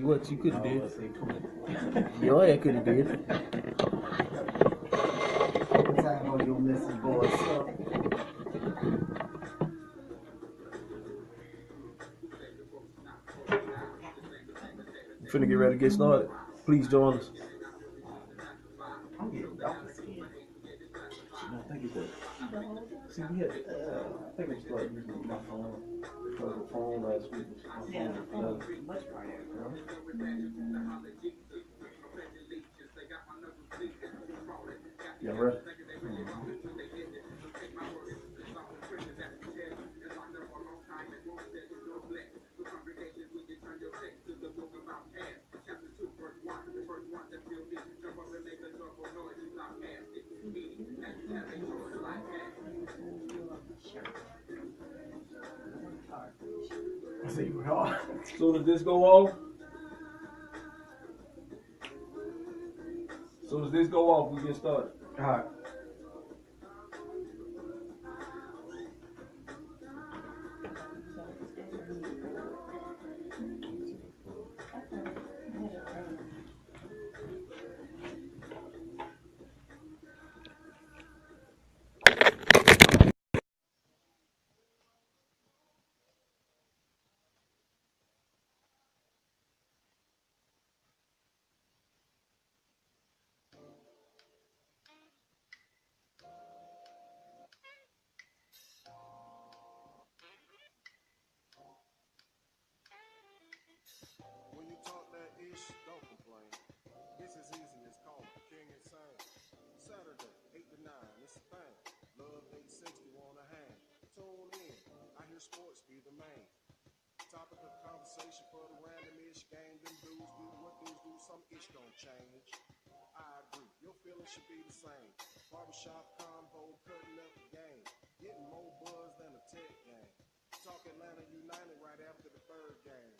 What you could have did. Your ass could have did. Time on your messy boy stuff. Finna get ready to get started. Please join us. I'm getting darker skin. No, I think it's that. See, we had, I think I started using my phone. Because the phone last week was my phone was much brighter. Yeah, right. I see you hard. Soon as this go off, we get started. All right. When you talk that ish, don't complain. It's as easy as calling King Insane. Saturday, 8 to 9, it's a thing. Love 860, wanna hang. Tune in, I hear sports be the main. Topic of conversation for the random ish game. Them dudes do what dudes do, some ish don't change. I agree, your feelings should be the same. Barbershop combo, cutting up the game. Getting more buzz than a tech game. Talk Atlanta United right after the third game.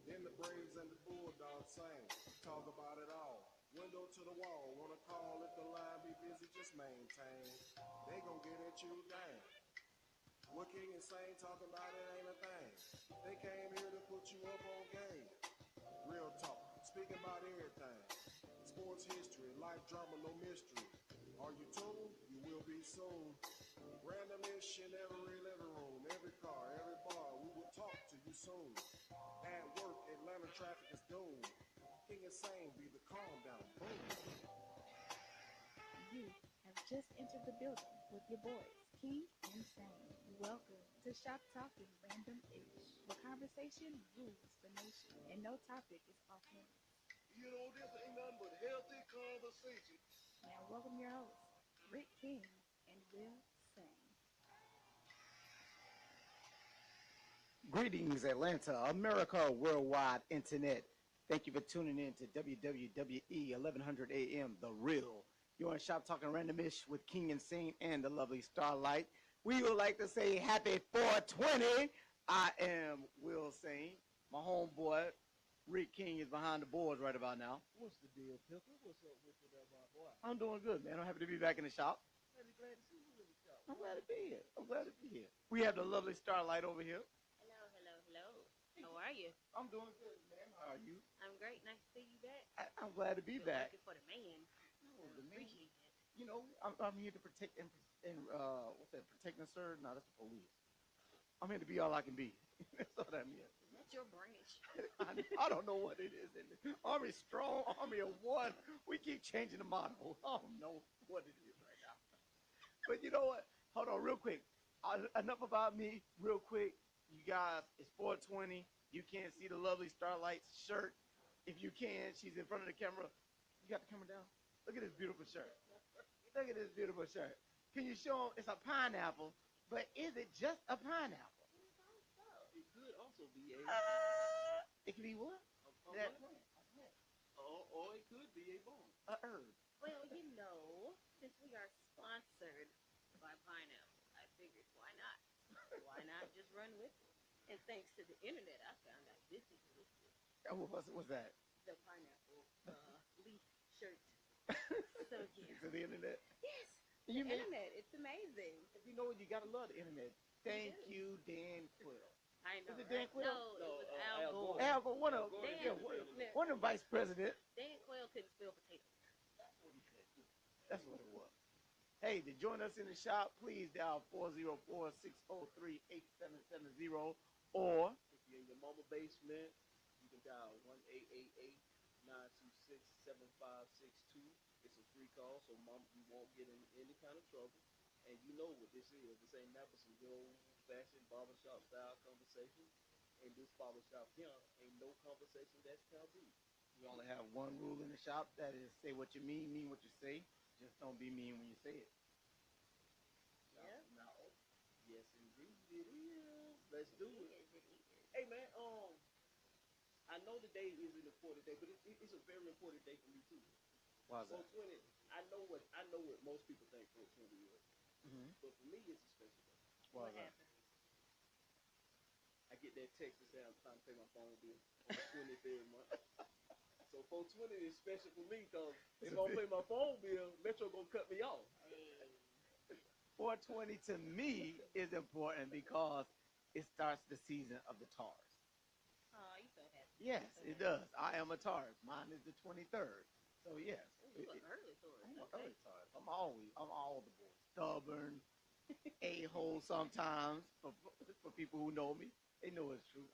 Then the Braves and the Bulldogs sing. Talk about it all. Window to the wall. Wanna call if the line be busy, just maintain. They gon' get at you down. What King Insane talking about, it ain't a thing. They came here to put you up on game. Real talk, speaking about everything. Sports history, life drama, no mystery. Are you tuned? You will be soon. Random ish in every living room, every car, every bar. We will talk to you soon. At work, Atlanta traffic is doomed. King Insane be the calm down. Boom. You have just entered the building with your boys, King Insane. Welcome to Shop Talking Random Ish, where conversation rules the nation and no topic is off limits. You know, this ain't nothing but healthy conversation. Now, welcome your hosts, Rick King and Will Sane. Greetings, Atlanta, America, worldwide internet. Thank you for tuning in to WWWE 1100 AM, The Real. You're on Shop Talking Randomish with King Insane and the lovely Starlight. We would like to say happy 420. I am Will Sane. My homeboy, Rick King, is behind the boards right about now. What's the deal, Pickle? What's up with you there, my boy? I'm doing good, man. I'm happy to be back in the shop. Really glad to see you in the shop. I'm glad to be here. I'm glad to be here. We have the lovely Starlight over here. Hello, hello, hello. How are you? I'm doing good, man. How are you? I'm great. Nice to see you back. I'm glad to be You're back. working for the man. Oh, the man. Appreciate that. You know, I'm here to protect and what's that? Protect and serve? No, that's the police. I'm here to be all I can be. That's what I'm here. That's your branch. I don't know what it is. Army strong, Army of one. We keep changing the motto. I don't know what it is right now. But you know what? Hold on, real quick. Enough about me. Real quick, you guys. It's 420. You can't see the lovely Starlight's shirt. If you can, she's in front of the camera. You got the camera down. Look at this beautiful shirt. Look at this beautiful shirt. Can you show them? It's a pineapple, but is it just a pineapple? It could also be a It could be what? plant. Or it could be a bone. A herb. Well, you know, since we are sponsored by Pineapple, I figured why not? Why not just run with it? And thanks to the internet, I found out this existed. What's that? The Pineapple leaf shirt. So, yeah. To the internet. Yes. You The mean, internet. It's amazing. you know what? You gotta love the internet. Thank you, Dan Quill. I know. Was it right? Dan Quill? No, it was Al Gore. Al Gore, one of them. Dan. Yeah, One of the vice president. Dan Quayle couldn't spell potato. That's what he said. That's what it was. Hey, to join us in the shop, please dial 404-603-8770. Or If you're in your mama basement, you can dial 1-888-926-7562. It's a free call, so mom, you won't get in any kind of trouble. And you know what this is. This ain't nothing but some good old-fashioned barbershop style conversation. And this barbershop here ain't no conversation that's taboo. we only have one rule in the shop, that is say what you mean what you say. Just don't be mean when you say it. Yeah. Now, yes, indeed it is. Let's do it. Hey man, I know today is an important day, but it's a very important day for me too. Why is that? 420. I know what most people think 420 is, Mm-hmm. but for me it's a special day. Why What is that? happened? I get that text that say I'm trying to pay my phone bill on the 23rd month. So 420 is special for me because if I don't pay my phone bill, Metro gonna cut me off. Hey. 420 to me is important because it starts the season of the Taurus. Oh, you so happy. Yes, it does. I am a Taurus. Mine is the 23rd. So yes. Ooh, you an early Taurus. I'm an Okay. early Taurus. I'm all the boys. Stubborn, a-hole sometimes. For people who know me, they know it's true.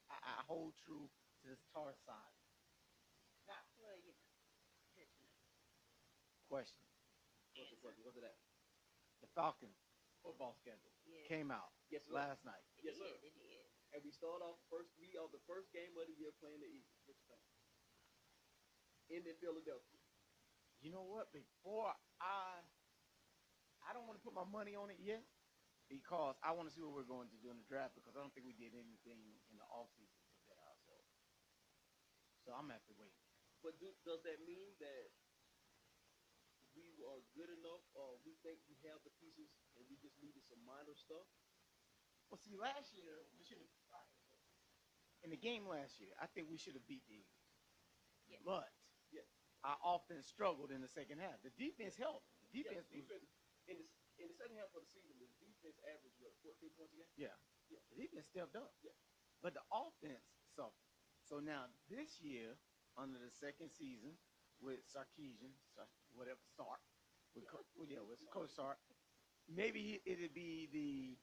I hold true to this Taurus sign. Well, you know. Good to know. Question. What's the question? What's it at? The Falcons football schedule Yeah. came out Yes, sir. last night. Yes, sir. It did. And we start off first. We are the first game of the year playing the Eagles. What you think? In Philadelphia. You know what? Before I don't want to put my money on it yet because I want to see what we're going to do in the draft because I don't think we did anything in the offseason to bet ourselves. So I'm going to have to wait. But does that mean that we are good enough, or we think we have the pieces and we just needed some minor stuff? Well, see, last year we should have. In the game last year, I think we should have beat the Eagles. Yeah. But Yeah. our offense struggled in the second half. The defense helped. The Yeah, defense, in the second half of the season, the defense averaged what, 14 points a game? yeah. Yeah. The defense stepped up. Yeah. But the offense suffered. So now this year, under the second season with Sarkisian, whatever Sark, with Coach Sark, maybe it'd be the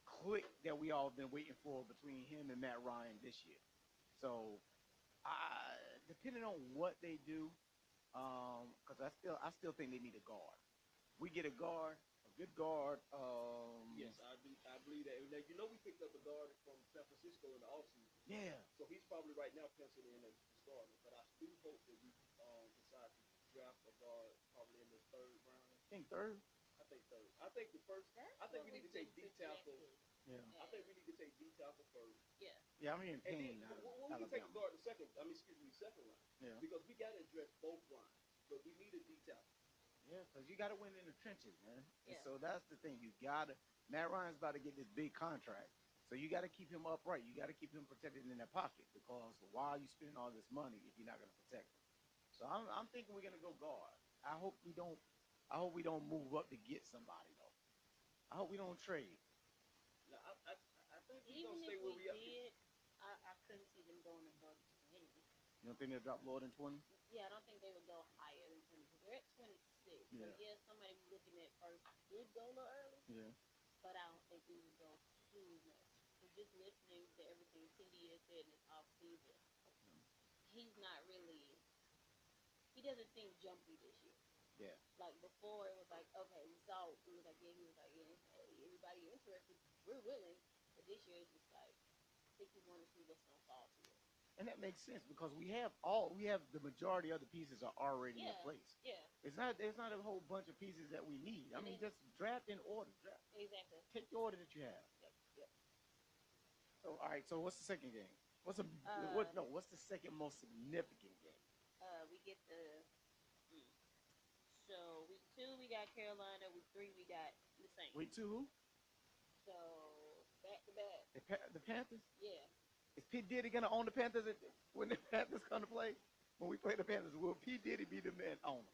click that we all been waiting for between him and Matt Ryan this year. So, depending on what they do, because I still think they need a guard. We get a guard, a good guard. Yes, I believe that. Now, you know we picked up a guard from San Francisco in the offseason. Yeah. So he's probably right now penciled in as the starter. But I do hope that we decide to draft a guard probably in the third round. I think third. I think third. I think the first. That's I think what we need to we've take been D tackle. projected. Yeah. I think we need to take D tackle first. Yeah. Yeah, I'm hearing And Payne then out of we can take a Alabama. guard the second. Second round. Yeah. Because we got to address both lines, but we need a D tackle. Yeah, because you got to win in the trenches, man. And Yeah. so that's the thing. You got to. Matt Ryan's about to get this big contract. So you got to keep him upright. You got to keep him protected in that pocket because why are you spending all this money if you're not going to protect him? So I'm thinking we're going to go guard. I hope we don't move up to get somebody though. I hope we don't trade. Now, I think we're Even gonna stay if where we we are. did, I couldn't see them going above 20. You don't think they'll drop lower than 20? Yeah, I don't think they would go higher than 20 because they're at 26. So Yeah. yeah, somebody looking at first could go a little early, Yeah. but I don't think we would go too much. So just listening to everything TD has said in this off season, he's not really. He doesn't seem jumpy this year. Yeah. Like before, it was like, okay, we saw it. He was like, yeah, hey, everybody interested, we're willing. But this year, it's just like, I think we want to see what's gonna fall to us. And that makes sense because we have the majority of the pieces are already in Yeah. place. Yeah, There's not a whole bunch of pieces that we need. I mean, just draft in order. Draft. exactly. Take the order that you have. Yep, yep. So all right. So what's the second game? What's the second most significant game? We get the. So week 2 we got Carolina. Week 3 we got the Saints. Week 2 who? So back to back. The Panthers? Yeah. Is P. Diddy gonna own the Panthers when the Panthers come to play? When we play the Panthers, will P. Diddy be the man owner?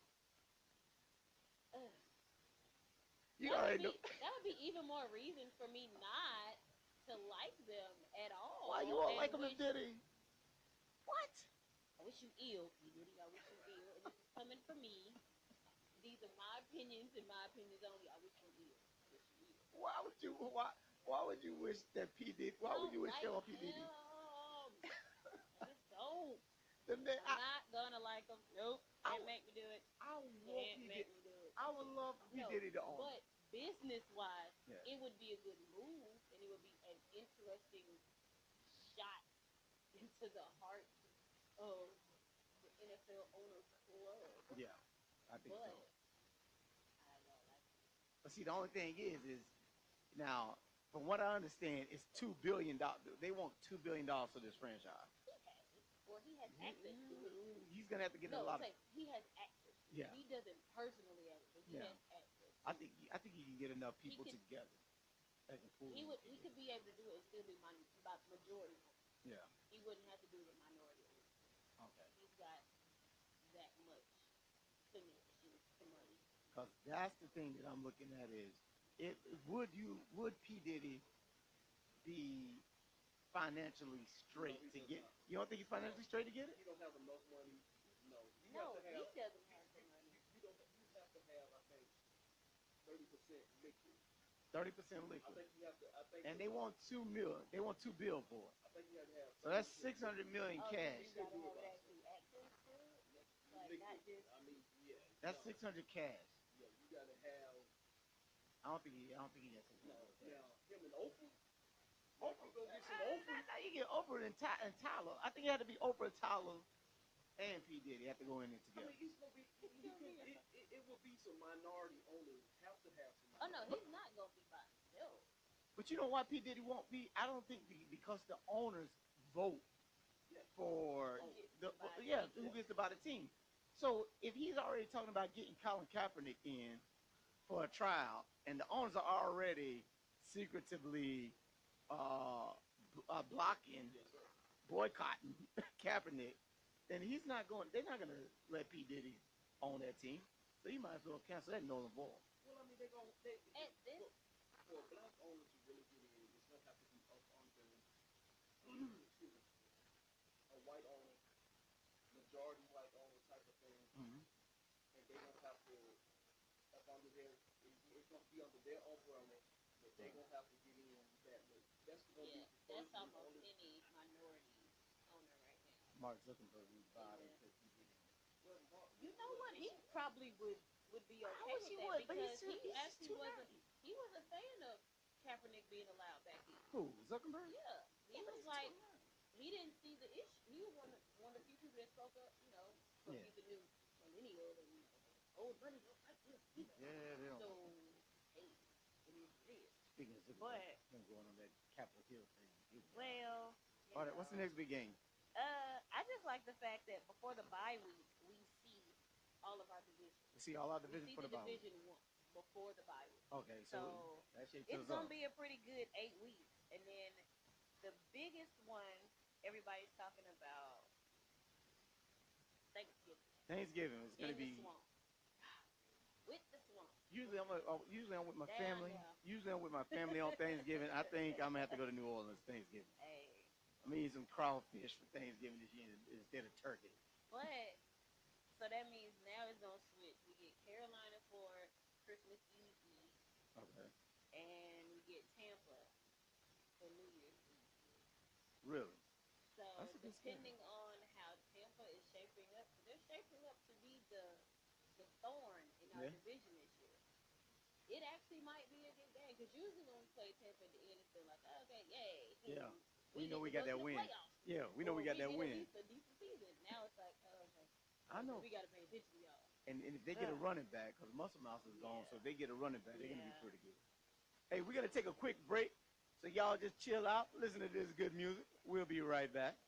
You already know. That would be even more reason for me not to like them at all. Why you all and like him wish, and Diddy? What? I wish wish you ill, P. Diddy. I wish you ill. And this is coming from me. These are my opinions and my opinions only. I wish you ill. I wish you ill. Why would you wish that P Diddy? Why would you wish that on P Diddy? I just don't. The man, I'm not gonna like him. Nope. Can't make me do it. I want Can't P make Diddy. me do it. I would love P No, Diddy to own. but business wise, Yeah. it would be a good move and it would be an interesting shot into the heart of the NFL owners club. Yeah, I think But so. I don't like it. But see, the only thing is now, from what I understand, it's $2 billion. They want $2 billion for this franchise. He has it. Or he has access to it. He's gonna have to get a No, lot I'm of. saying he has access. Yeah. He doesn't personally have it, but he Yeah. has access. I think he can get enough people could- together. That can pull He them would. He together. could be able to do it and still be about majority. Yeah. He wouldn't have to do the minority. Okay. He's got that much connection to money. Because that's the thing that I'm looking at is, would P Diddy be financially straight to get? You don't think he's financially straight to get it? You don't have enough money. No. You No, have to he have. doesn't have the money. You don't. You have to have. I think 30% liquid. 30% I liquid. think you have to. I think. And they want $2 million. They want $2 billion for it. I think you have to have. So that's 600 million Oh, cash. you gotta have actually access to it, like liquid. not just. I mean, yeah. That's no, 600 cash. Yeah, you gotta have. I don't think he has 600 No, cash. now him and Oprah. Oprah, You go get some Oprah. now you get Oprah and Tyler. I think it had to be Oprah, Tyler, and P Diddy have to go in there I together. mean, it's gonna be. It will be some minority owners have to have some. Oh no, he's not gonna be by himself. But you know why P Diddy won't be? I don't think because the owners vote for who gets to buy the team. So if he's already talking about getting Colin Kaepernick in for a trial, and the owners are already secretively blocking, boycotting Kaepernick, then he's not going. They're not going to let P Diddy own that team. So you might as well cancel that null and void. Well, I mean, At this, for black owners to really get in, it's gonna have to be up under excuse me, a white owner, majority white owner type of thing, Mm-hmm. and they don't have to up under their. It's gonna be under their umbrella, but they're gonna have to get in that late. That's gonna yeah, be that's the almost only. any minority owner right now. Mark Zuckerberg would buy it. You know what? He probably would be okay wish with he that would, but because he's he actually too wasn't. nerdy. He was a fan of Kaepernick being allowed back in. Who? Zuckerberg? Yeah, he was like he didn't see the issue. He was one of the few people that spoke up. You know, so Yeah. he's a new millennial and old money don't like this. You know. Yeah, they don't. So hey, it is what it is. Speaking of But- Zuckerberg, him going on that Capitol Hill thing. Well, All right, what's the next big game? I just like the fact that before the bye week, we see all of our divisions. We see all our We divisions see for the the bye. division one before the bye week. Okay, so So that shit it's fills gonna up. be a pretty good 8 weeks, and then the biggest one everybody's talking about Thanksgiving Thanksgiving is going in to the be. swamp. With the swamp. Usually I'm with my Down family. there. Usually I'm with my family on Thanksgiving. I think I'm gonna have to go to New Orleans Thanksgiving. Hey, I'm gonna eat some crawfish for Thanksgiving this year instead of turkey. but so that means now it's gonna switch. We get Carolina for Christmas Eve, Okay. and we get Tampa for New Year's Eve. Really? So That's a good depending on how Tampa is shaping up, they're shaping up to be the thorn in our Yeah. division this year. It actually might be a good game because usually when we play Tampa at the end, it's been like, oh, okay, yay. Yeah. We know get we to got go that to the win. playoffs. Yeah, we know Or we got that get win. a decent season. Now it's like, oh, okay. I know. We got to pay attention to y'all. And if they get a running back, because Muscle Mouse is gone, so if they get a running back, they're gonna be Yeah. pretty good. Hey, we're gonna take a quick break, so y'all just chill out, listen to this good music. We'll be right back.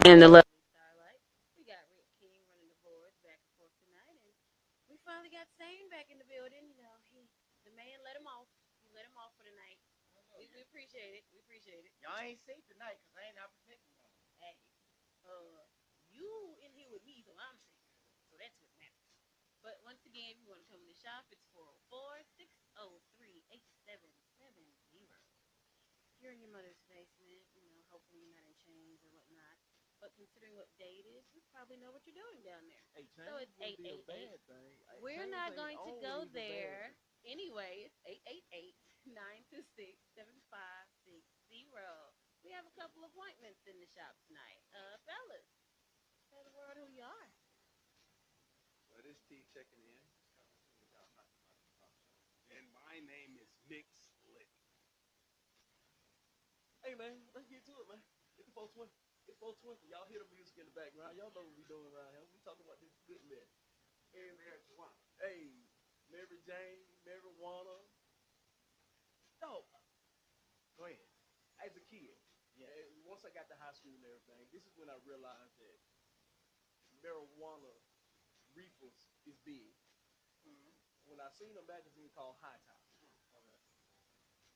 And the lovely Starlight. We got Rick King running the boards back and forth tonight, and we finally got Sane back in the building. You know, the man let him off. He let him off for the night. We appreciate it. We appreciate it. Y'all ain't safe tonight because I ain't out protecting y'all. Hey, you in here with me, so I'm safe. So that's what matters. But once again, if you want to come in the shop, it's 404-603-8770. You're in your mother's basement, you know, hopefully you're not in chains or whatnot. But considering what day it is, you probably know what you're doing down there. Hey, So it's chains would be a 888. bad thing. We're Chains not ain't going to go always a bad there. thing. Anyway, it's 888-926-7560. We have a couple appointments in the shop tonight. Fellas, tell the world who you are. Well, this T checking in. And my name is Nick Slick. Hey, man, let's get to it, man. It's the 420. It's 420. Y'all hear the music in the background. Y'all know what we doing around here. We talking about this good mess. And marijuana. Hey, Mary Jane, marijuana. No, Go ahead. as a kid, once I got to high school and everything, this is when I realized that marijuana reefers is big. When I seen a magazine called High Top,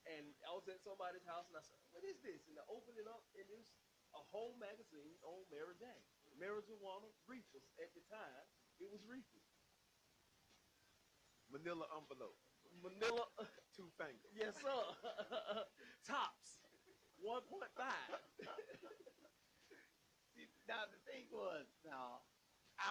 and I was at somebody's house and I said, "What is this?" And I opened it up and it's a whole magazine on Mary Jane, marijuana reefers. At the time, it was reefers. Manila envelope. Manila, 2 fingers. yes sir. Tops, 1.5. See, now the thing was, I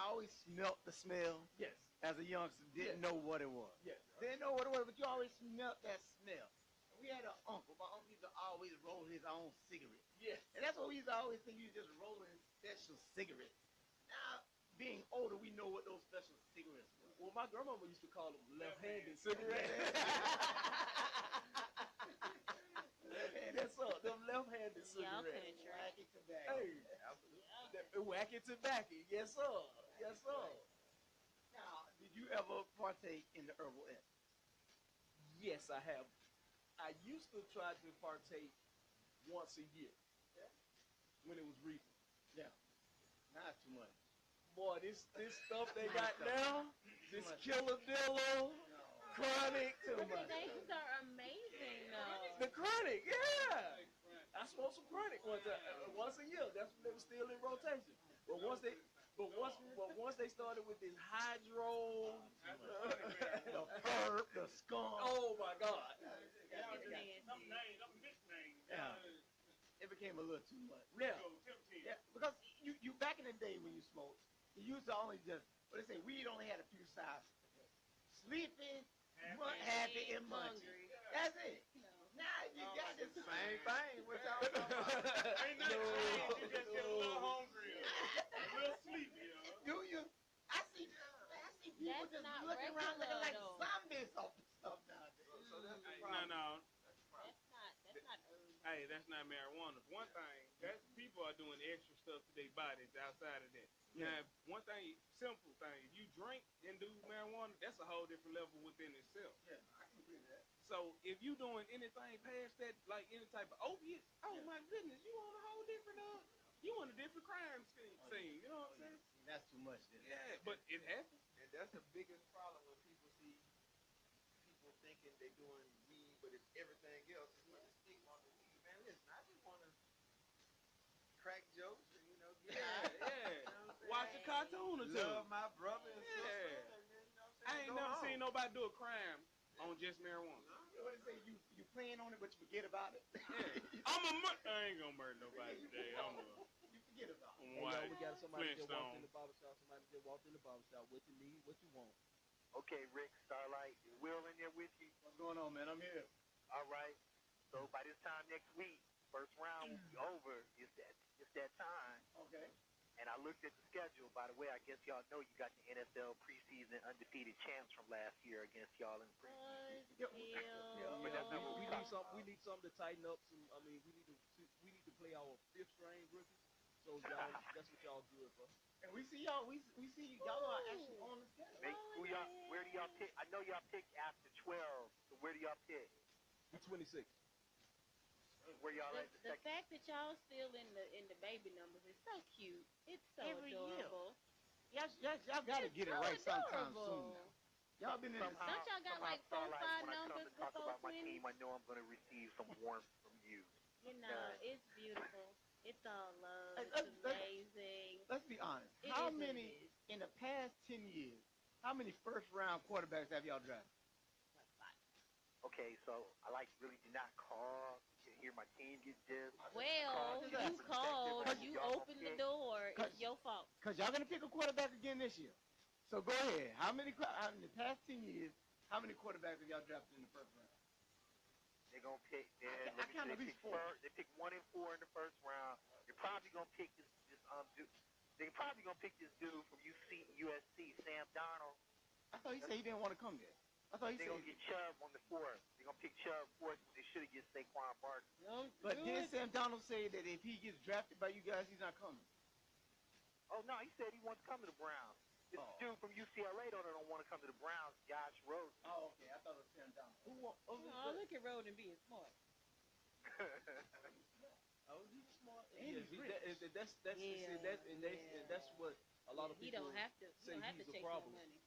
always smelt the smell Yes, as a youngster. Didn't Yes. know what it was. yes. Didn't know what it was, but you always smelt that smell. We had an uncle. My uncle used to always roll his own cigarette. Yes. And that's what we used to always think, you just rolling special cigarettes. Now, being older, we know what those special cigarettes were. Well, my grandmama used to call them left-handed cigarettes. Yes, sir. Them left-handed Y'all cigarettes. couldn't track. Wacky tobacco. Hey, wacky tobacco. Yes, sir. Yes, sir. Now, did you ever partake in the herbal ed? Yes, I have. I used to try to partake once a year. Yeah. When it was reefer. Yeah. Not too much. Boy, this stuff they got now, this killer dealer, chronic. Things are amazing, though. The chronic, yeah. I smoked some chronic once a year. That's when they were still in rotation. But once they started with this hydro, The herb, the skunk. oh my God. Yeah. It became a little too much. Yeah. Yeah, because you back in the day when you smoked, you used to only just, what they say, weed only had a few sizes. Sleeping, happy, and munching. Hungry. That's it. Now you got this Same thing. What y'all talking about? Ain't nothing changed. You just get a little hungry, a little sleepy. Do you? I see people That's just not looking around looking like regular, though. zombies off the stuff nowadays. So that's the Hey, problem. no. That's not herb. Hey, that's not marijuana. One thing, that people are doing extra stuff to their bodies outside of that. Yeah. Now, one thing, simple thing, if you drink and do marijuana, that's a whole different level within itself. Yeah, I can agree with that. So if you doing anything past that, like any type of opiate, oh my goodness, you on a whole different, you on a different crime scene. You know what I'm saying? That's too much. Then. Yeah, but it happens. And that's the biggest problem when people see people thinking they're doing weed, but it's everything else. It's not the stigma on the weed, man. Listen, I just want to crack jokes and, get high. Yeah. You know what I'm saying? Watch a cartoon or two. Love my brother and sister. Yeah. And then, you know what I'm I saying? ain't Go never home. seen nobody do a crime on just marijuana. What they say, you playing on it, but you forget about it. Yeah. I ain't gonna murder nobody today. You forget about it. Hey, yo, we got somebody that walked Flintstone. in the barbershop. Somebody that walked in the barbershop. What you need, what you want. Okay, Rick, Starlight, is Will in there with you? What's going on, man? I'm here. All right. So by this time next week, first round will be over. It's that time. Okay. And I looked at the schedule. By the way, I guess y'all know you got the NFL preseason undefeated champs from last year against y'all in the preseason. We need something to tighten up. We need to play our fifth string rookies. So y'all, that's what y'all good for. And we see y'all. We see y'all are actually on the schedule. Hey, where do y'all pick? I know y'all pick after 12. So where do y'all pick? We 26. where y'all at The fact that y'all still in the baby numbers is so cute. It's so Every year. adorable. Y'all gotta It's get it so right sometime adorable. soon. Y'all been in this. Somehow, Don't y'all got somehow like 4 or 5 Starlight, when I come numbers to talk before about my 20? team, I know I'm going to receive some warmth from you. You know, it's beautiful. It's all love. Hey, It's amazing. Let's be honest. It How is what it many is. in the past 10 years? How many first round quarterbacks have y'all drafted? Like 5. Okay, so I really do not call to hear my team get dissed. Well, Cause you called. I- You y'all opened the pick. door. Cause- It's your fault. Cause y'all gonna pick a quarterback again this year. So go ahead. How many in the past 10 years? How many quarterbacks have y'all drafted in the first round? They're going to pick, I count at least 4. They pick 1 and 4 in the first round. They're probably going to pick this dude. They're probably going to pick this dude from USC, Sam Darnold. I thought he said he didn't want to come there. I thought he They're said. going to get Chubb on the 4th. They're going to pick Chubb 4th. They should have get Saquon Barkley. But did Sam Donald say that if he gets drafted by you guys, he's not coming? Oh, no, he said he wants to come to the Browns. This dude from UCLA don't want to come to the Browns, Josh Rosen. Oh, okay. I thought it was Sam Donald. Who? Oh, look at Roden being smart. Oh, he's smart. And Yes, he's rich. That's what a lot of He people don't have to. He say don't have he's to a chase no problem. money.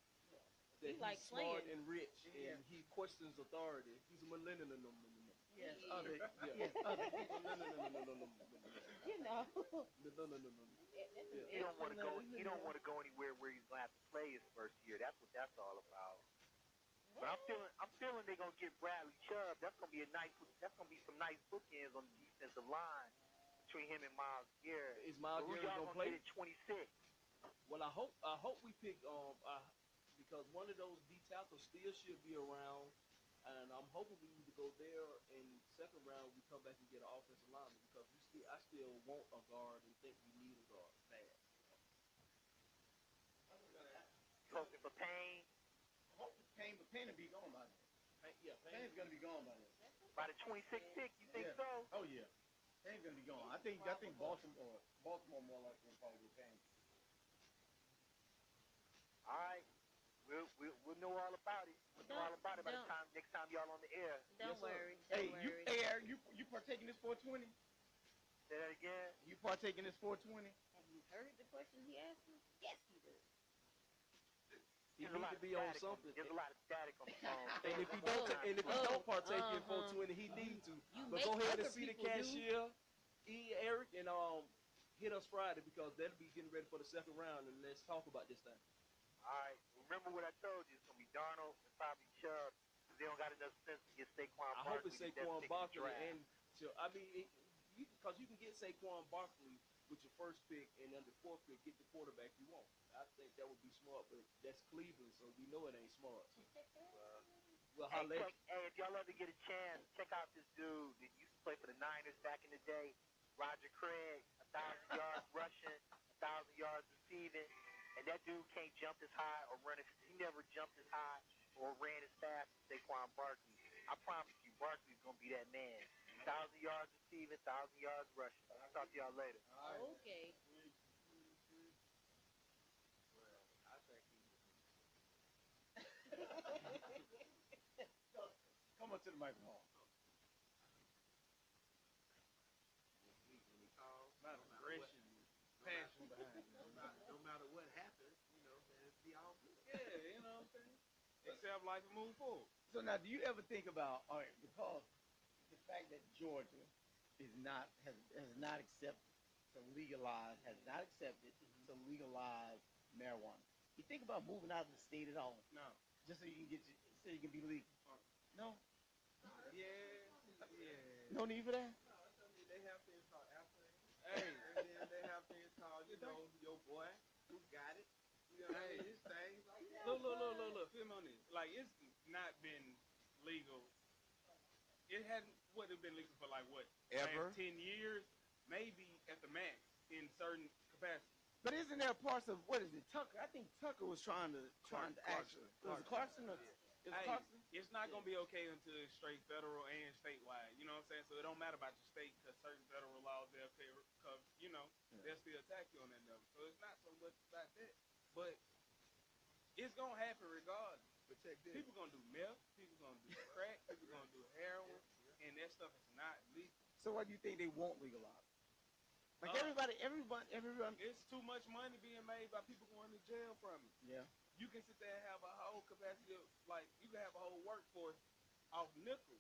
That He he's like smart playing. and rich, Yeah. and he questions authority. He's a millennial. Yes, He other. is. Yes, other. You know. He don't want to go. He don't want to go anywhere where he's gonna have to play his first year. That's what that's all about. But I'm feeling they're gonna get Bradley Chubb. That's gonna be That's gonna be some nice bookends on the defensive line between him and Myles Garrett. Is Myles Who Garrett y'all gonna gonna play? get at 26? Well, I hope we pick because one of those D tackles still should be around, and I'm hoping we either go there in second round we come back and get an offensive lineman because I still want a guard and think we need a guard bad. Hoping for Payne. Payne will be gone by then. Payne's gonna be gone by then. By the 26th pick, you think Yeah. so? Oh yeah. Payne's gonna be gone. I think Baltimore more likely will probably get Payne. All right. We'll know all about it. We'll know all about it by the next time y'all on the air. Don't worry. Hey, Don't you worry. Aaron, you partake in this 420? Say that again. You partake in this 420? Have you heard the question he asked me? Yes, he did. He There's a needs lot to of be on static something. There's a lot of static on the phone. And if he don't partake in 420, he needs to. But go ahead and see the cashier, Eric, and hit us Friday because they'll be getting ready for the second round, and let's talk about this thing. All right. Remember what I told you. It's gonna be Darnold and probably Chubb. They don't got enough sense to get Saquon I Barkley. hope it's Saquon Barkley and because you can get Saquon Barkley with your first pick and then the fourth pick, get the quarterback you want. I think that would be smart, but that's Cleveland, so we know it ain't smart. Well, hey, if y'all ever get a chance, check out this dude that used to play for the Niners back in the day, Roger Craig, 1,000 yards rushing, 1,000 yards receiving, and that dude can't jump as high or run as he never jumped as high or ran as fast as Saquon Barkley. I promise you, Barkley's gonna be that man. 1,000 yards receiving, 1,000 yards rushing. I'll talk to y'all later. Okay. I think he Come on to the microphone. when he calls. About aggression, passion behind it. No matter what happens, man, it'll be all good. Yeah, you know what I'm saying? Accept life and move forward. So now, do you ever think about, all right, because the fact that Georgia has not accepted to legalize marijuana, you think about moving out of the state at all, No. just so you can be legal? No, Yeah. no need for that. They have things called Alpha. Hey. And then they have things called, your boy who got it. You know what I mean? It's things like that. Look. Feel me on this. Like, it's not been legal. It hadn't been legal for like what? Ever? Last 10 years? Maybe at the max in certain capacities. But isn't there parts of, what is it, Tucker? I think Tucker was trying to actually. Was it Clarkson? It was Clarkson? It's not going to be okay until it's straight federal and statewide. You know what I'm saying? So it don't matter about your state because certain federal laws, they'll they'll still attack you on that level. So it's not so much about that. But it's going to happen regardless. But check this. People going to do meth. People going to do crack. People going to do heroin. And that stuff is not legal. So So why do you think they won't legalize it? Like Uh, everybody. It's too much money being made by people going to jail from it. Yeah. You can sit there and have a whole capacity of, like, you can have a whole workforce off nickel.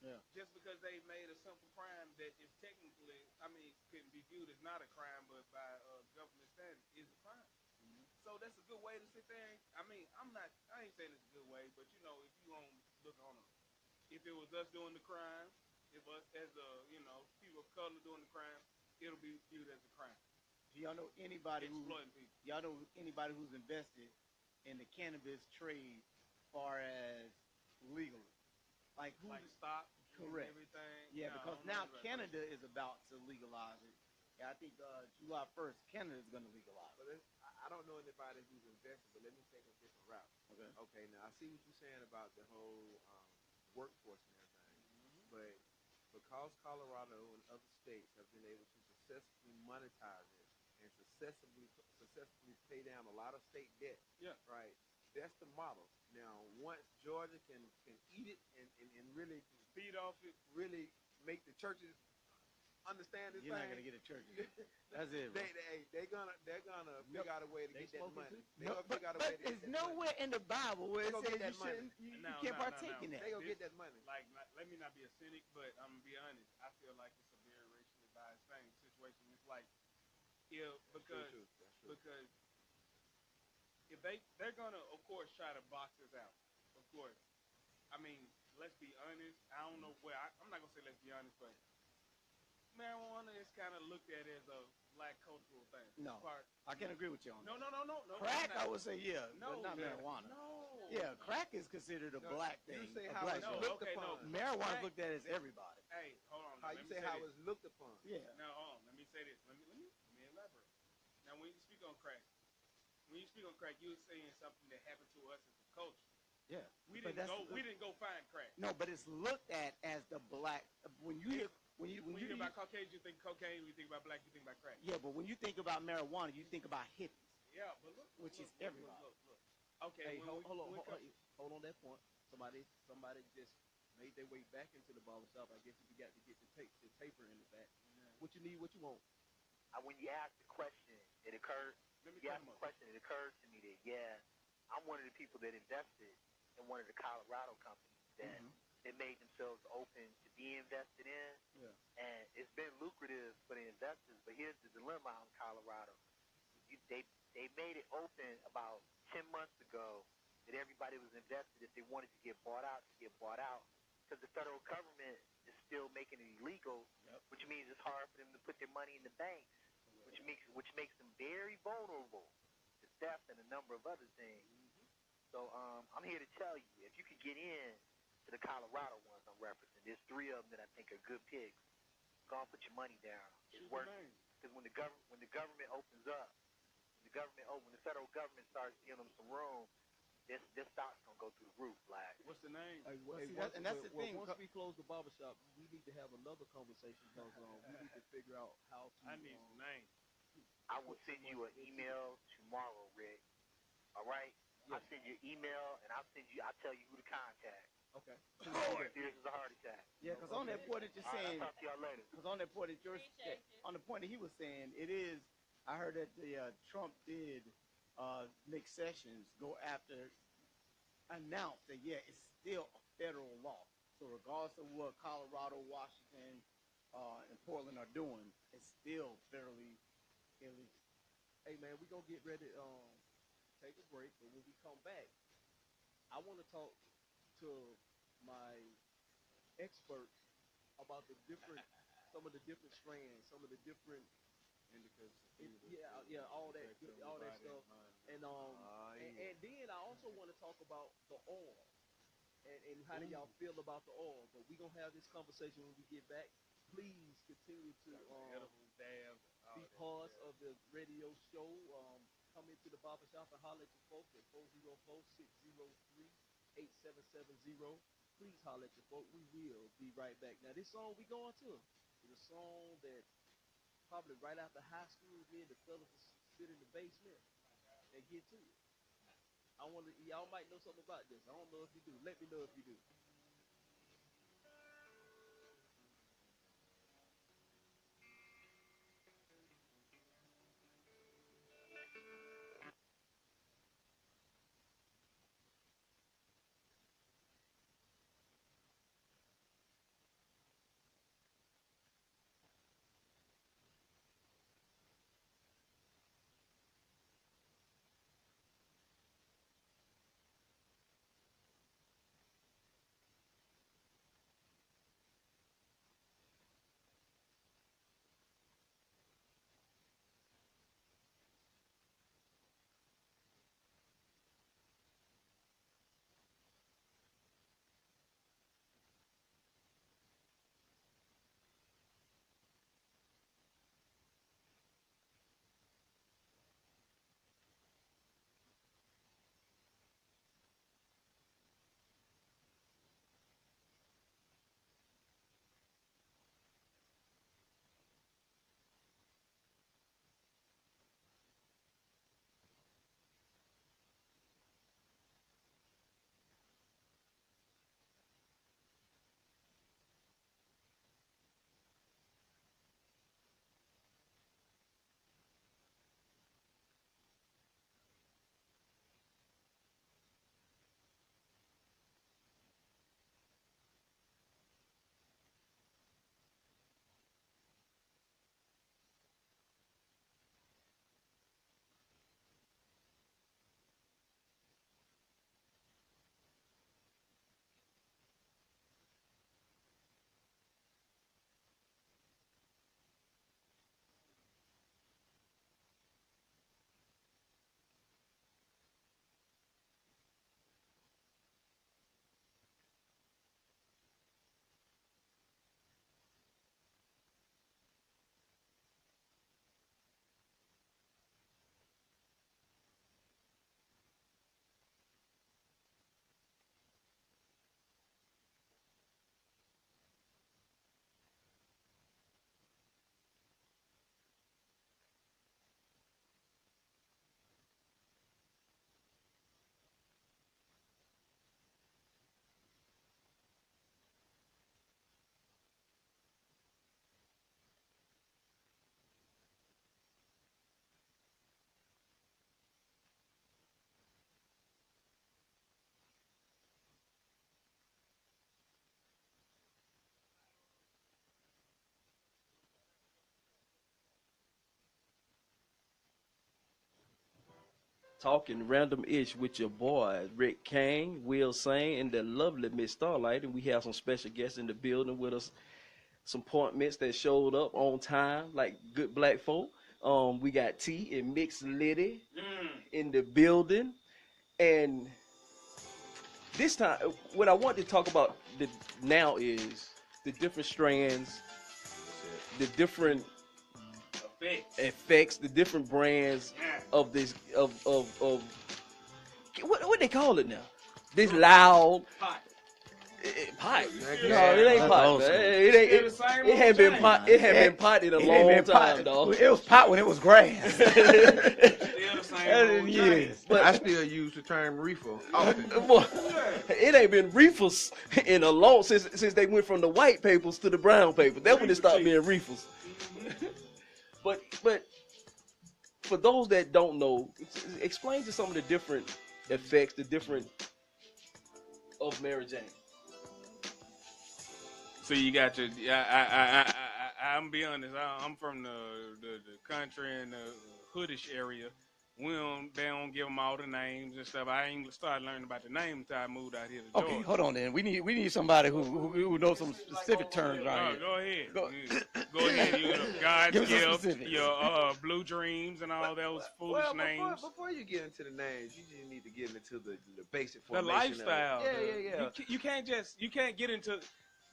Yeah. Just because they made a simple crime that is technically, I mean, can be viewed as not a crime, but by government standards is a crime. So that's a good way to sit there. I mean, I ain't saying it's a good way, but you know, if you want to look on it, if it was us doing the crime, if us as people of color doing the crime, it'll be viewed as a crime. Do y'all know anybody Exploiting people. Y'all know anybody who's invested in the cannabis trade, far as legally? Like who? Like stop. Correct. Everything. Yeah, No, because I don't now know about Canada is about to legalize it. Yeah, I think July 1st, Canada is going to legalize But it. I don't know anybody who's invested, but let me take a different route. Okay. Okay, now I see what you're saying about the whole workforce and everything, but because Colorado and other states have been able to successfully monetize it and successfully pay down a lot of state debt, Yeah. right? That's the model. Now, once Georgia can eat it and really Feed off it. really make the churches understand this You're not thing, going to get a church. That's it, bro. they're gonna figure out a way to They get that smoking money. too? They No, gonna but figure out a way to get there's that money. nowhere in the Bible where it They gonna says get you that money. shouldn't, you No, can't no, partake no. in that. They gonna This- get that money. Like, let me not be a cynic, but I'm gonna be honest. I feel like it's a very racially biased thing situation. It's like, because That's true. because if they're gonna, of course, try to box us out. Of course. I mean, let's be honest. I don't know where I'm not gonna say let's be honest, but marijuana is kind of looked at as a black cultural thing. No, I can agree with you on No. that. Crack, I would say, yeah, No, but not marijuana. No. Yeah, crack is considered a No, black you thing. say a how black it's No, drug. looked okay, no. upon. Marijuana Crack- looked at as everybody. Hey, hold on. How let you me say say how this. it's looked upon? Yeah. Now, let me say this. Let me elaborate. Now, when you speak on crack, you were saying something that happened to us as a culture. Yeah. We But didn't that's- go. We didn't go find crack. No, but it's looked at as the black. When you hear When you hear about Caucasian, you think cocaine. When you think about black, you think about crack. yeah, but when you think about marijuana, you think about hippies, Yeah, but look, which look, is look, everybody. Look. Okay, Hey, hold on when that point. Somebody just made their way back into the barber shop. I guess if you got to get the taper in the back. What you need, what you want. When you asked the question, it occurred. Let me You tell asked you the question, it occurred to me that I'm one of the people that invested in one of the Colorado companies that they made themselves open to be invested in. Yeah. And it's been lucrative for the investors. But here's the dilemma out in Colorado. They made it open about 10 months ago that everybody was invested if they wanted to get bought out because the federal government is still making it illegal, which means it's hard for them to put their money in the banks, which makes them very vulnerable to theft and a number of other things. So I'm here to tell you, if you could get in to the Colorado ones I'm referencing, there's 3 of them that I think are good picks. Go and put your money down. It's worth it. Because when the government opens up, when the federal government starts giving them some room, this stock's gonna go through the roof, Black. What's the name? And that's the thing. Once we close the barbershop, we need to have another conversation because we need to figure out how to. I need some names. I will send you an email tomorrow, Rick. All right? Yeah. I'll send you an email and I'll tell you who to contact. Okay. This is a heart attack. Yeah, because on that point that you're All right, saying, I'll talk to y'all later. because on that point that Appreciate you. on the point that he was saying, it is. I heard that the Trump did Nick Sessions go after, announce that it's still a federal law. So regardless of what Colorado, Washington, and Portland are doing, it's still federally illegal. Hey man, we're gonna get ready to take a break, but when we come back, I want to talk to my experts about some of the different strands, some of the different all that stuff, and then I also want to talk about the oil and how do y'all feel about the oil. But we're gonna have this conversation when we get back. Please continue to be part of the radio show. Come into the barbershop and holler at your folks at 404-603-8770. Please holler at your folks. We will be right back. Now, this song we going to is a song that probably right after high school, me and the fellas sit in the basement and get to it. Y'all might know something about this. I don't know if you do. Let me know if you do. Talking random ish with your boys, Rick Kane, Will Sane, and the lovely Miss Starlight. And we have some special guests in the building with us, some appointments that showed up on time, like good black folk. We got T and Mix Liddy in the building. And this time, what I want to talk about now is the different strands, the different effects, the different brands of this of what they call it now? This loud pot. No, it ain't pot. Man. It had been pot. It had been pot in a long time, dog. It was pot when it was grass. But I still use the term reefer often. It ain't been reefers in a long since they went from the white papers to the brown paper. That's when it stopped being reefers. But for those that don't know, explain to some of the different effects, the different of Mary Jane. So you got your, I'm be honest, I'm from the country and the hoodish area. They don't give them all the names and stuff. I ain't started learning about the names until I moved out here to Georgia. Okay, hold on then. We need somebody who knows some specific terms right here. Go ahead. Go ahead. You know, God's gift, your blue dreams and all those foolish names. Before you get into the names, you just need to get into the basic the formation. Lifestyle. Yeah. You can't get into.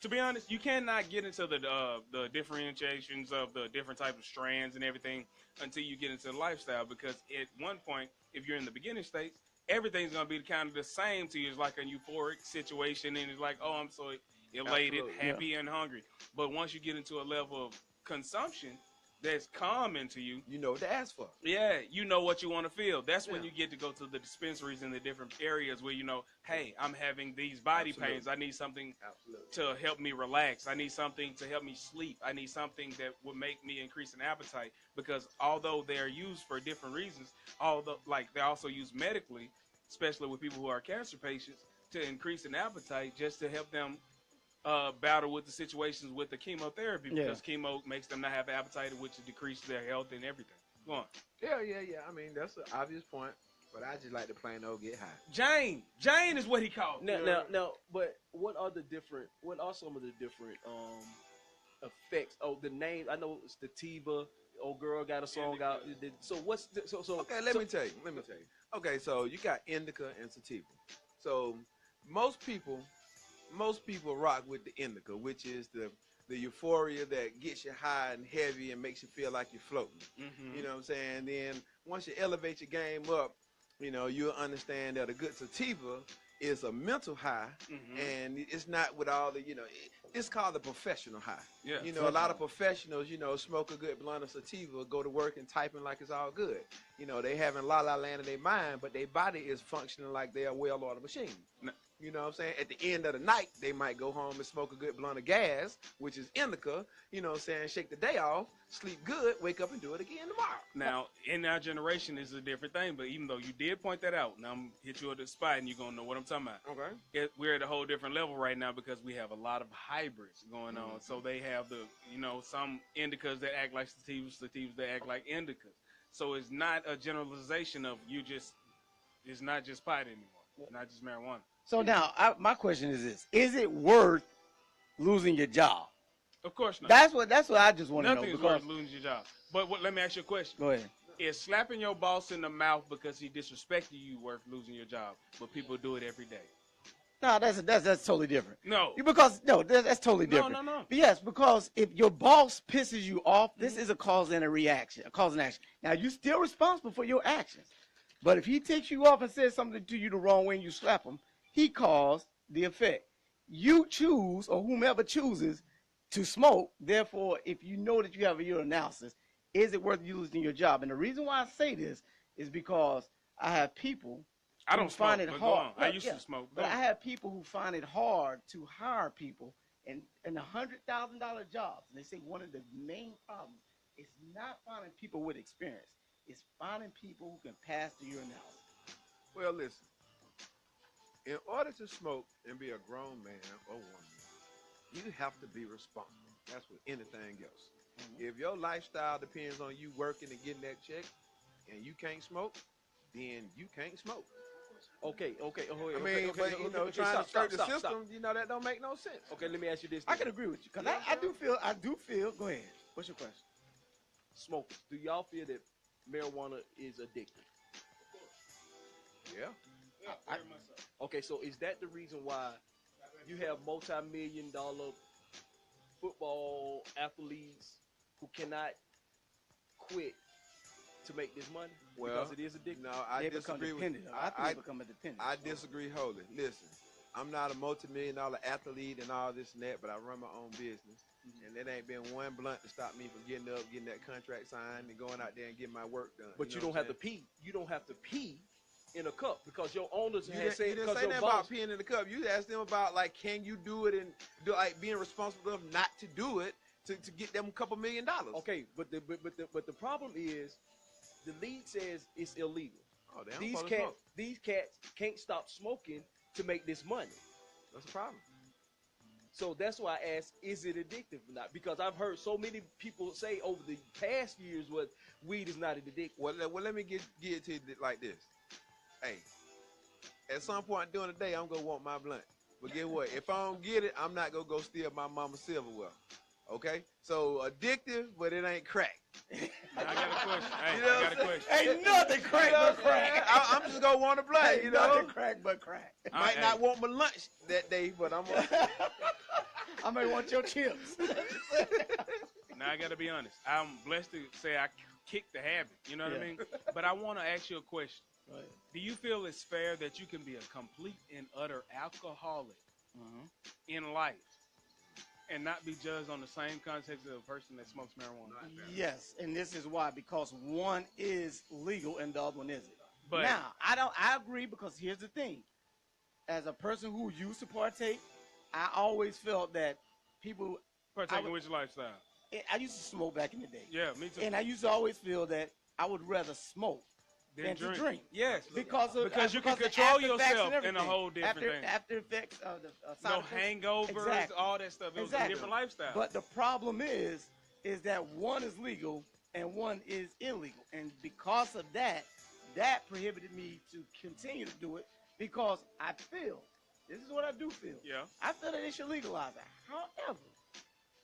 To be honest, you cannot get into the differentiations of the different types of strands and everything until you get into the lifestyle. Because at one point, if you're in the beginning stage, everything's gonna be kind of the same to you. It's like a euphoric situation, and it's like, oh, I'm so elated, happy, and hungry. But once you get into a level of consumption that's common to you, you know what to ask for. Yeah, you know what you want to feel. That's when you get to go to the dispensaries in the different areas where you know, hey, I'm having these body pains. I need something to help me relax. I need something to help me sleep. I need something that would make me increase in appetite. Because although they are used for different reasons, they also used medically, especially with people who are cancer patients, to increase in appetite just to help them battle with the situations with the chemotherapy because chemo makes them not have appetite, which decreases their health and everything. Go on. Yeah. I mean, that's an obvious point, but I just like to plain old get high. Jane is what he called. Now, but what are some of the different effects? Oh, the name. I know it's Sativa. Old girl got a song out. So what's okay? Let me tell you. Okay, so you got indica and sativa. So most people rock with the indica, which is the euphoria that gets you high and heavy and makes you feel like you're floating. Mm-hmm. You know what I'm saying? Then once you elevate your game up, you know, you'll understand that a good sativa is a mental high, and it's not with all the, it's called a professional high. Yeah. You know, a lot of professionals, smoke a good blunt of sativa, go to work and typing like it's all good. You know, they having la-la land in their mind, but their body is functioning like they're a well-oiled machine. No. You know what I'm saying? At the end of the night, they might go home and smoke a good blunt of gas, which is indica, you know what I'm saying? Shake the day off, sleep good, wake up and do it again tomorrow. Now, in our generation, it's a different thing, but even though you did point that out, now I'm going to hit you at the spot and you're going to know what I'm talking about. Okay. We're at a whole different level right now because we have a lot of hybrids going on. So they have some indicas that act like sativas that act like indicas. So it's not a generalization of it's not just pot anymore, not just marijuana. So now, my question is this: is it worth losing your job? Of course not. That's what I just want to know. Nothing is worth losing your job. But let me ask you a question. Go ahead. Is slapping your boss in the mouth because he disrespected you worth losing your job? But people do it every day. No, that's totally different. No. That's totally different. No. But yes, because if your boss pisses you off, this is a cause and a reaction, a cause and action. Now, you're still responsible for your actions. But if he takes you off and says something to you the wrong way and you slap him, he caused the effect. You choose, or whomever chooses, to smoke. Therefore, if you know that you have a urinalysis, is it worth you losing your job? And the reason why I say this is because I have people I don't find smoke, it but hard. I used to smoke. But I have people who find it hard to hire people in $100,000 jobs. And they say one of the main problems is not finding people with experience. It's finding people who can pass the urinalysis. Well, listen. In order to smoke and be a grown man or woman, you have to be responsible. That's with anything else. If your lifestyle depends on you working and getting that check and you can't smoke, then you can't smoke. Okay. I mean, but you know, trying to skirt the system, you know, that don't make no sense. Okay, let me ask you this. I then. can agree with you because I do feel. Go ahead. What's your question? Smokers, do y'all feel that marijuana is addictive? Yeah. Yeah, very much so. Okay, so is that the reason why you have multi-million-dollar football athletes who cannot quit to make this money Well, because it is addictive? no, I They become disagree with dependent. I think they become a dependent. I disagree wholly. Listen, I'm not a multi-million-dollar athlete and all this and that, but I run my own business. And there ain't been one blunt to stop me from getting up, getting that contract signed, and going out there and getting my work done. But you know don't what have I'm to pee. You don't have to pee in a cup because your owners saying? had said You didn't because say your nothing boss. about peeing in the cup. You asked them about, like, can you do it and do, like, being responsible enough not to do it to get them a couple $1 million. Okay, but the problem is the league says it's illegal. Oh, they don't These supposed to cats smoke. these cats can't stop smoking to make this money. That's a problem. So that's why I asked, is it addictive or not? Because I've heard so many people say over the past years what weed is not addictive. Well, let me get it to you like this. Hey, at some point during the day, I'm going to want my blunt. But guess what? If I don't get it, I'm not going to go steal my mama's silverware. Okay? So addictive, but it ain't crack. I got a question. Hey, You know I what got a I'm question. Ain't nothing crack but crack. I'm just going to want a blunt, Ain't you know? nothing crack but crack. Might Hey. not want my lunch that day, but I'm going to. I may want your chips. Now I got to be honest. I'm blessed to say I kicked the habit. You know what I Yeah. mean? But I want to ask you a question. Go ahead. Do you feel it's fair that you can be a complete and utter alcoholic in life and not be judged on the same context of a person that smokes marijuana? Yes, and this is why, because one is legal and the other one isn't. But Now, I agree, because here's the thing. As a person who used to partake, I always felt that people, partaking with your lifestyle. I used to smoke back in the day. Yeah, me too. And I used to always feel that I would rather smoke than to drink. Yes. Because you can the control after yourself effects and in a everything. whole different thing. After effects of the side No effects. hangovers, Exactly. all that stuff. It was a different lifestyle. But the problem is that one is legal and one is illegal. And because of that, that prohibited me to continue to do it, because I feel, this is what I do feel. Yeah. I feel that they should legalize it. However,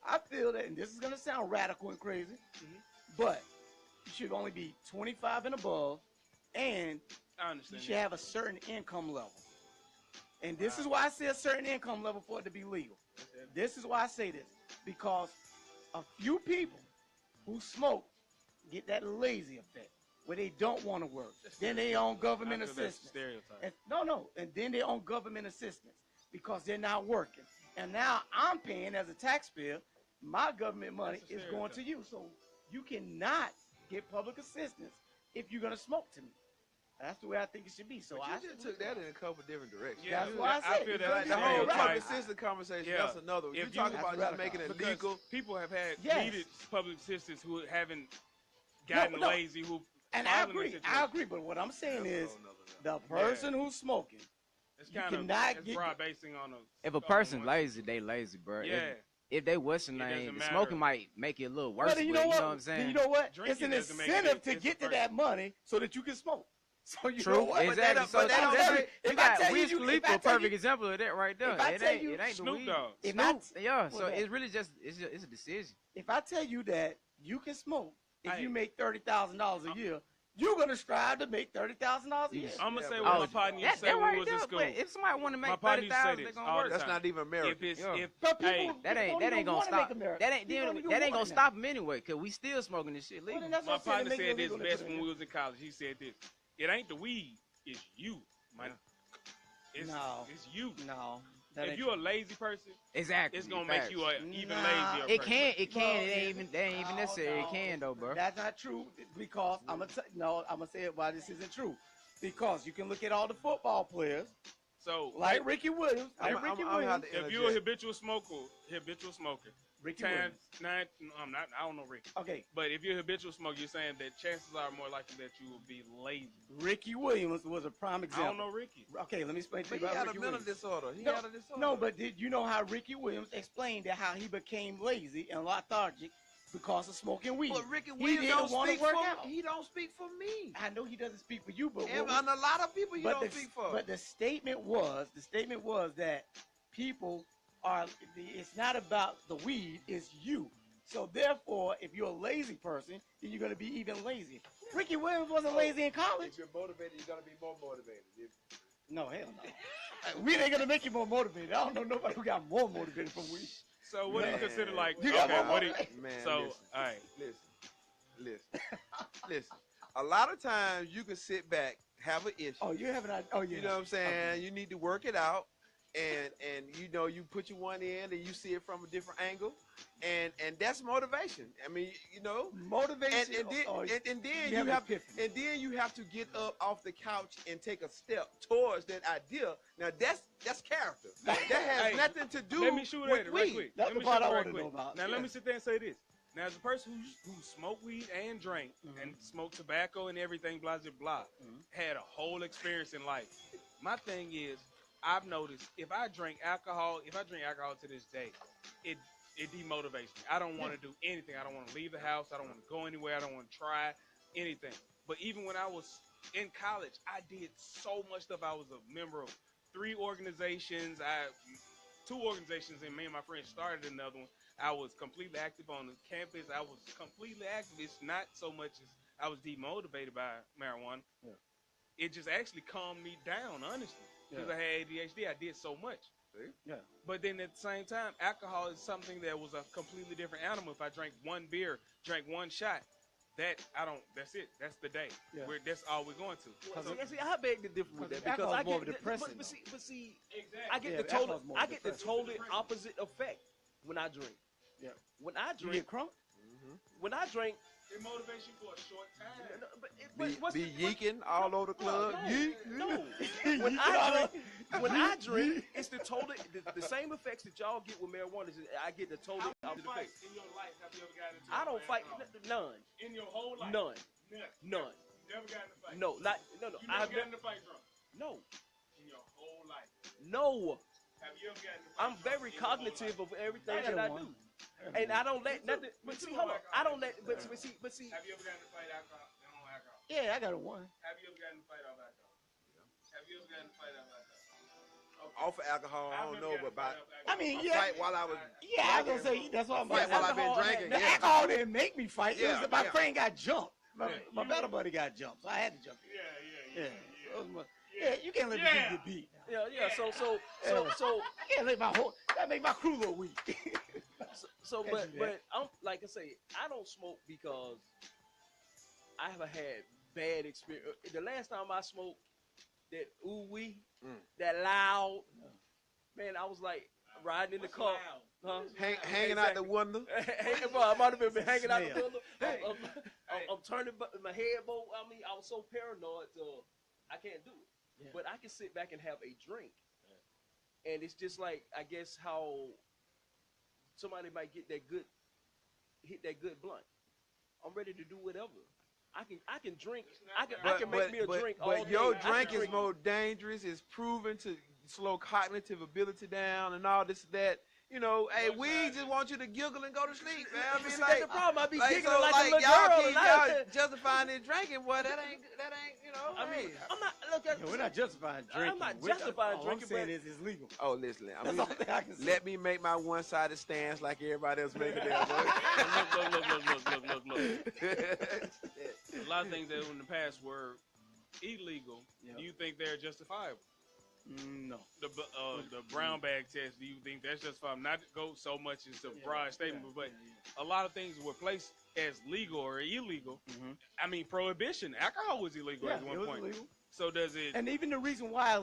I feel that, and this is going to sound radical and crazy, but you should only be 25 and above, and I you understand. should have a certain income level. And this is why I say a certain income level for it to be legal. This is why I say this, because a few people who smoke get that lazy effect where they don't want to work. Then they on government I feel that's a assistance. stereotype. And then they on government assistance because they're not working. And now I'm paying as a taxpayer, my government money is going to you. So you cannot get public assistance if you're going to smoke to me. That's the way I think it should be. So But I you just took that in a couple different directions. Yeah, That's why I said feel it. that Like the whole stereotype. public assistance conversation, Yeah. that's another one. You If talk you- about That's just making it Because legal. people have had Yes. needed public assistance who haven't gotten No. lazy, who And I agree, but what I'm saying is the person who's smoking, It's you kind of cannot it's get- broad basing on a. If a person lazy, they lazy, bro. Yeah. If they what's your It name, doesn't the matter. smoking might make it a little worse. well, But then you you know know what? what I'm saying? Then you know what? Drinking It's an doesn't make it incentive to it's get the to that money so that you can smoke. So you True, know what? exactly. but that don't- that's if it. I You got tell Wiz you- Khalifa, if I a tell perfect you- example of that right there. if I It tell ain't, you- it ain't the Snoop weed. Dogg. If I- Snoop, yeah. What's So that? it's really just it's a decision. If I tell you that you can smoke if Hey. you make $30,000 a year, you're gonna strive to make $30,000 a year. I'm gonna say Yeah, what but- my partner used to say That when we right was in there. school. But if somebody want to My make partner used to say 30,000, they're this gonna all work. the That's not even If American. it's Yeah. if But people, hey, people That ain't don't even gonna wanna stop. make America. That ain't People don't even that ain't gonna want stop them anyway, cause we still smoking this shit Well, legal. then that's my what I'm saying, partner to make it said this illegal to best put it when in. we was in college. He said this: "It ain't the weed, it's you, man. It's No. it's you. No. That If ain't you're a lazy person, Exactly. it's gonna facts. make you an even Nah. lazier It person. can. It can. Well, It ain't even. That ain't even no, necessary. no. It can though, bro. That's not true, because I'm gonna say it why this isn't true. Because you can look at all the football players So like Ricky Williams. I'm Ricky gonna have Williams. to if you're a interject. habitual smoker, Ricky times Williams. 9, no, I'm not. I don't know Ricky. Okay, But if you're a habitual smoker, you're saying that chances are more likely that you will be lazy. Ricky Williams was a prime I example. don't know Ricky. Okay, let me explain to But you he about had a Ricky mental Williams. disorder. He No, had a disorder. No, but did you know how Ricky Williams explained that how he became lazy and lethargic because of smoking weed. But Ricky He Williams didn't don't want speak to work for out. He don't speak for me. I know he doesn't speak for you, but And a lot of people he don't speak for. But the statement was that people are. It's not about the weed. It's you. So therefore, if you're a lazy person, then you're going to be even lazy. Ricky Williams wasn't lazy in college. If you're motivated, you're gonna be more motivated. No, hell no. Weed ain't gonna make you more motivated. I don't know nobody who got more motivated from weed. So what do you consider like? You got okay, more what do you, Man, so listen, all right. listen. A lot of times you can sit back, have an issue. Oh, you have an idea. Oh, yeah. You know what I'm saying? Okay. You need to work it out, and you know you put your one in and you see it from a different angle, and that's motivation. I mean, you know, Motivation. and then you have to get up off the couch and take a step towards that idea. Now that's character. That has Hey, nothing to do Let me shoot with at it right weed. quick. That's Let the me part shoot I it want right to know quick. about. Now let me sit there and say this. Now, as a person who smoked weed and drank and smoked tobacco and everything, blah, blah, blah, had a whole experience in life. My thing is, I've noticed if I drink alcohol to this day, it demotivates me. I don't want to do anything. I don't want to leave the house. I don't want to go anywhere. I don't want to try anything. But even when I was in college, I did so much stuff. I was a member of 3 organizations. 2 organizations, and me and my friends started another one. I was completely active on the campus. I was completely active. It's not so much as I was demotivated by marijuana. Yeah. It just actually calmed me down, honestly, because I had ADHD. I did so much. See? Yeah. But then at the same time, alcohol is something that was a completely different animal. If I drank one beer, drank one shot, that's it. That's the day. Yeah. That's all we're going to. See, I beg to differ with that because alcohol's I more get of a depressant, but see, Exactly. I get Yeah, the total, alcohol's more I get the depressing. totally opposite effect when I drink. Yeah. When I You drink, get crunk? when I drink, It motivates you for a short time. Be yeeking all over the club. Yeek. No, when I drink, it's the same effects that y'all get with marijuana. I get the totally How opposite many effects. fights in your life have you ever gotten into? I don't fight none, In your whole life? none. None. None. Never got in a fight? No, not no. You I've never got in never, a fight drunk? no, In your whole life? no. Have you ever gotten in a fight I'm drunk very in your whole cognitive life? of everything I that I got do. one. And I don't let nothing. But see, hold on. I don't let. But see. Have you ever gotten in a fight on alcohol? Yeah, I got a one. Have you ever gotten in a fight off alcohol? Have you ever gotten in a fight off alcohol? Off of alcohol, I don't know, but about I mean, a yeah. fight while I was Yeah, I was gonna say that's what I'm fight while I've been alcohol- drinking. The Yeah. alcohol didn't make me fight. Yeah, It was my yeah. friend got jumped. My Yeah. better buddy got jumped, so I had to jump in. Yeah. Yeah, you can't let the Yeah. dude get beat. Yeah. So I can't let that make my crew look weak. So, Can't do that. but I'm like I say, I don't smoke because I have had bad experience. The last time I smoked that that loud, man, I was like riding in the car, huh? hanging out the window. Bro, I might have been hanging out the Smell. window. I'm turning my head, bro. I mean, I was so paranoid, I can't do it. Yeah. But I can sit back and have a drink, and it's just like I guess how somebody might hit that good blunt. I'm ready to do whatever. I can drink. I can make me a drink all day. But your I can drink is drink- more dangerous. It's proven to slow cognitive ability down and all this that. You know, hey, we just want you to giggle and go to sleep, man. I mean, See, like, that's the problem. I be giggling so, like a little y'all girl. keep and y'all justifying this drinking, boy. That ain't, you know. I mean, hey. I'm not. Look, Yeah, we're not justifying drinking. I'm not justifying all drinking, I'm saying but- is it's legal. Oh, listen, That's the only thing I can say. let me make my one-sided stance like everybody else making theirs. Look. A lot of things that in the past were illegal. Yeah. Do you think they're justifiable? No. The brown bag test. Do you think that's justifiable? Not to go so much as a broad statement, but a lot of things were placed as legal or illegal. I mean, prohibition. Alcohol was illegal Yeah, at one it was point. illegal. So does it? And even the reason why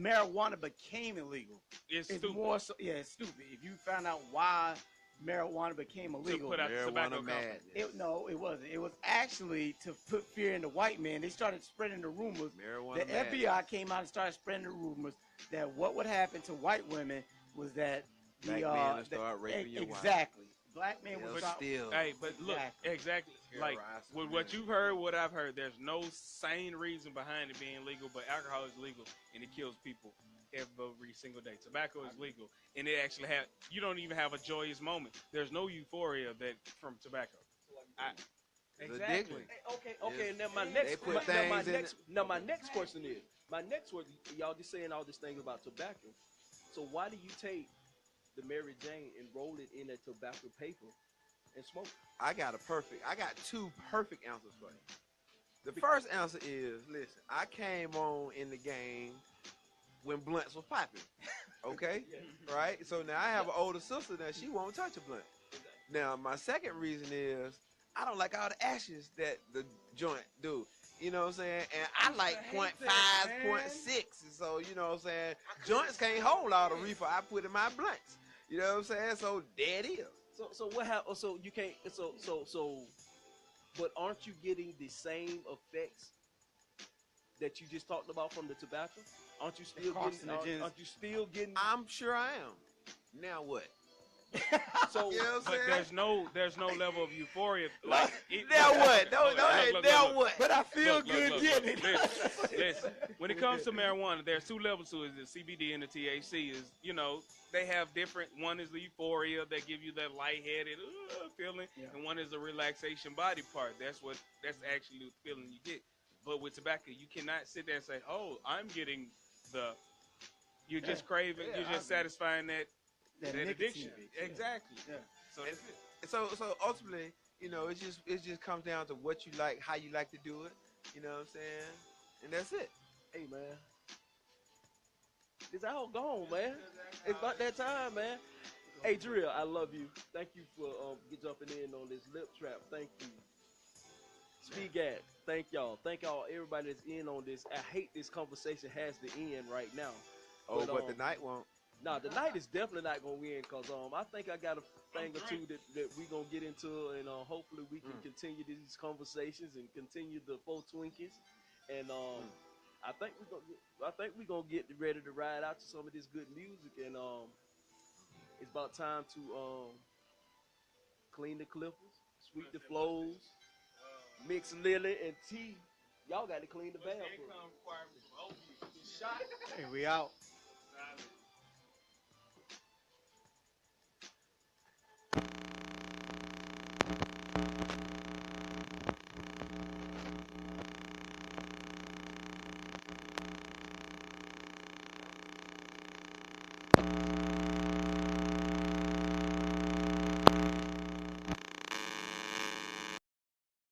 marijuana became illegal It's is stupid. more so. Yeah, it's stupid. If you found out why marijuana became illegal, put out the tobacco Marijuana company. no, it wasn't. It was actually to put fear in the white man. They started spreading the rumors. Marijuana The madness. FBI came out and started spreading the rumors that what would happen to white women was that Black men would start raping your wife. exactly. Black men would But start. still, Hey, but look, exactly. Like with what you've heard, what I've heard, there's no sane reason behind it being legal, but alcohol is legal and it kills people every single day. Tobacco is legal, and it actually you don't even have a joyous moment. There's no euphoria that from tobacco. I, It's exactly. addicting. Okay. And then They put things in it. my next question is y'all just saying all this thing about tobacco. So why do you take the Mary Jane and roll it in a tobacco paper and smoke it? I got two perfect answers for you. The first answer is, listen, I came on in the game when blunts was popping. Okay? Right? So now I have an older sister that she won't touch a blunt. Now my second reason is I don't like all the ashes that the joint do. You know what I'm saying? And I like 0.5, 0.6. So, you know what I'm saying? Joints can't hold all the reefer I put in my blunts. You know what I'm saying? So there it is. So what happened? So you can't. But aren't you getting the same effects that you just talked about from the tobacco? Aren't you still getting? Aren't you still getting? I'm sure I am. Now what? So, you know what I'm But saying? there's no level of euphoria. Like Now what? Now what? But I feel Look, good getting it. Listen. When it comes to marijuana, there's two levels to it: the CBD and the THC. Is they have different. One is the euphoria that give you that lightheaded feeling, and one is the relaxation body part. That's actually the feeling you get. But with tobacco, you cannot sit there and say, "Oh, I'm getting the." You're just craving. You're just satisfying that addiction. Exactly. Yeah. So that's it. So ultimately, it just comes down to what you like, how you like to do it. You know what I'm saying? And that's it. Hey man, it's all gone, man. It's about that time, man. Hey Drill, I love you. Thank you for jumping in on this lip trap. Thank you. Speedgat, thank y'all. Thank y'all, everybody that's in on this. I hate this conversation has to end right now. But the night won't. Nah, the night is definitely not gonna win because I think I got a thing or two that we gonna get into, and hopefully we can continue these conversations and continue the 4TWINKYs, and I think we gonna get ready to ride out to some of this good music, and it's about time to clean the clippers, sweep the flows, mix Lily and T. Y'all got to clean the bathroom. Hey, we out.